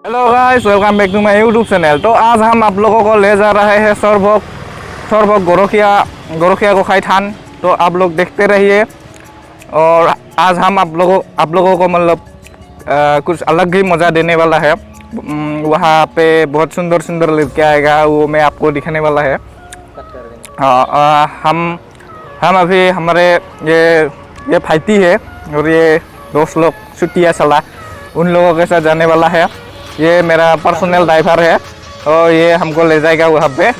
Hello guys, welcome back to my YouTube channel. तो आज हम आप लोगों को ले जा रहे हैं सरभोग गोरखिया गोसाई थान। तो आप लोग देखते रहिए। और आज हम आप लोगों को मतलब कुछ अलग ही मज़ा देने वाला है। वहाँ पे बहुत सुंदर सुंदर लड़के आएगा, वो मैं आपको दिखाने वाला है। हाँ, हम अभी हमारे ये भाईती है और ये दोस्त लोग छुट्टियाँ चला, उन लोगों के साथ जाने वाला है। ये मेरा पर्सनल ड्राइवर है और ये हमको ले जाएगा वहाँ पे।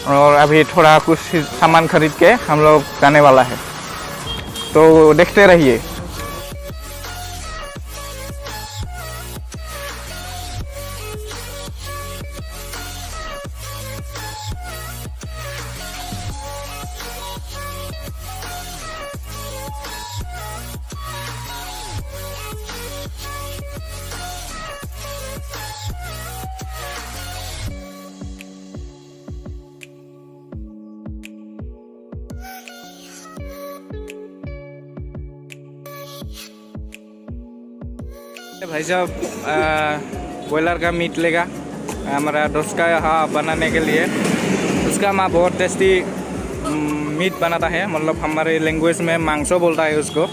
और अभी थोड़ा कुछ सामान खरीद के हम लोग जाने वाला है, तो देखते रहिए। भाई साहब, बॉयलर का मीट लेगा हमारा दोस्त का यहाँ बनाने के लिए। उसका माँ बहुत टेस्टी मीट बनाता है, मतलब हमारे लैंग्वेज में मांसो बोलता है उसको।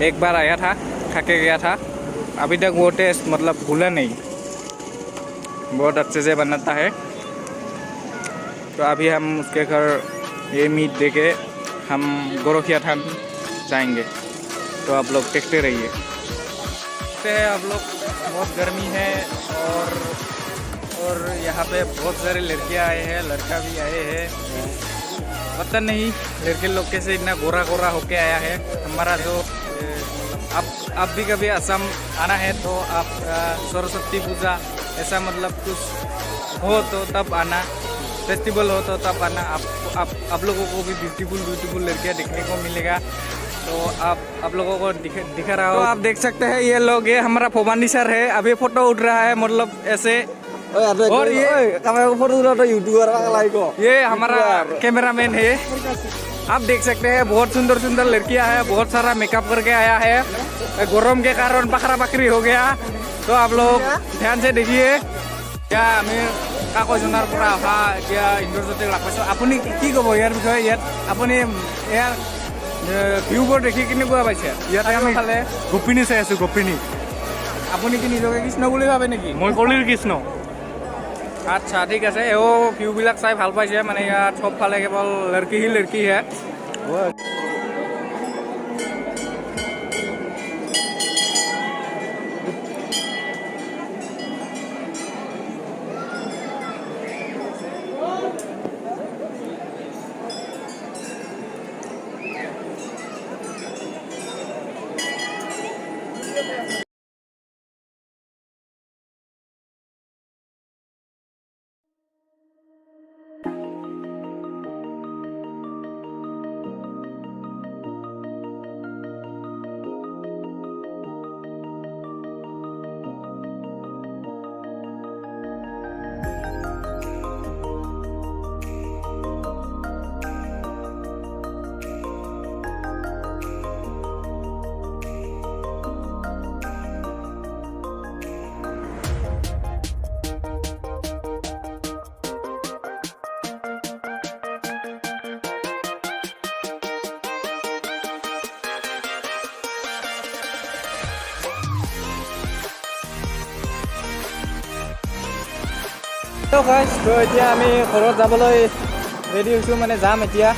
एक बार आया था, खा के गया था, अभी तक वो टेस्ट मतलब भूला नहीं, बहुत अच्छे से बनाता है। तो अभी हम उसके घर ये मीट दे के हम गोरखिया थान जाएंगे, तो आप लोग देखते रहिए। आप लोग, बहुत गर्मी है और यहाँ पे बहुत सारे लड़कियाँ आए हैं, लड़का भी आए हैं। पता नहीं लड़के लोग कैसे इतना गोरा गोरा होके आया है। हमारा जो आप भी कभी असम आना है तो आप सरस्वती पूजा ऐसा मतलब कुछ हो तो तब आना, फेस्टिवल हो तो तब आना। आप लोगों को भी ब्यूटीफुल लड़कियाँ देखने को मिलेगा। तो आप लोगों को दिखा रहा हो, तो आप देख सकते हैं ये लोग, ये हमारा फोमानी सर है, अभी फोटो उठ रहा है, मतलब ऐसे। और ये हमारा कैमरामैन है। आप देख सकते हैं बहुत सुंदर सुंदर लड़कियां हैं, बहुत सारा मेकअप करके आया है। गरम के कारण बकरा बकरी हो गया, तो आप लोग ध्यान से देखिए। क्या আমি কাকজনাৰ পৰা অহা এতিয়া ইন্দ্ৰজ্যোতিক লগ পাইছোঁ। আপুনি কি ক'ব ইয়াৰ বিষয়ে? ইয়াত আপুনি ইয়াৰ ভিউবোৰ দেখি কেনেকুৱা পাইছে? ইয়াতে আমি খালে গোপিনী চাই আছোঁ, গোপিনী। আপুনি কি নিজকে কৃষ্ণ বুলি ভাবে নেকি? মই কলিৰ কৃষ্ণ। আচ্ছা, ঠিক আছে। এও ভিউবিলাক চাই ভাল পাইছে, মানে ইয়াত সবফালে কেৱল লড়কি হে। তো এতিয়া আমি ঘৰত যাবলৈ ৰেডি হৈছোঁ, মানে যাম এতিয়া।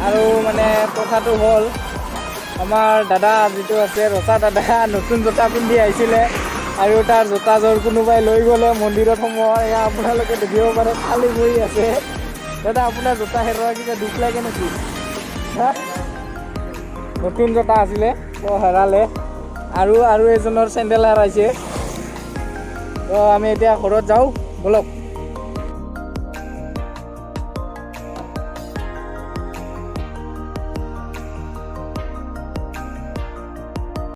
আৰু মানে কথাটো হ'ল, আমাৰ দাদা যিটো আছে ৰচা দাদা, নতুন জোতা পিন্ধি আহিছিলে আৰু তাৰ জোতাযোৰ কোনোবাই লৈ গ'লে মন্দিৰত সোমোৱা। এয়া আপোনালোকে দেখিব পাৰে, খালী ভৰি আছে। দাদা, আপোনাৰ জোতা হেৰুৱা কিবা দুখ লাগে নেকি? নতুন জোতা আছিলে তো হেৰালে, আৰু এজনৰ চেণ্ডেল হেৰাইছে। তো আমি এতিয়া ঘৰত যাওঁ, বলক।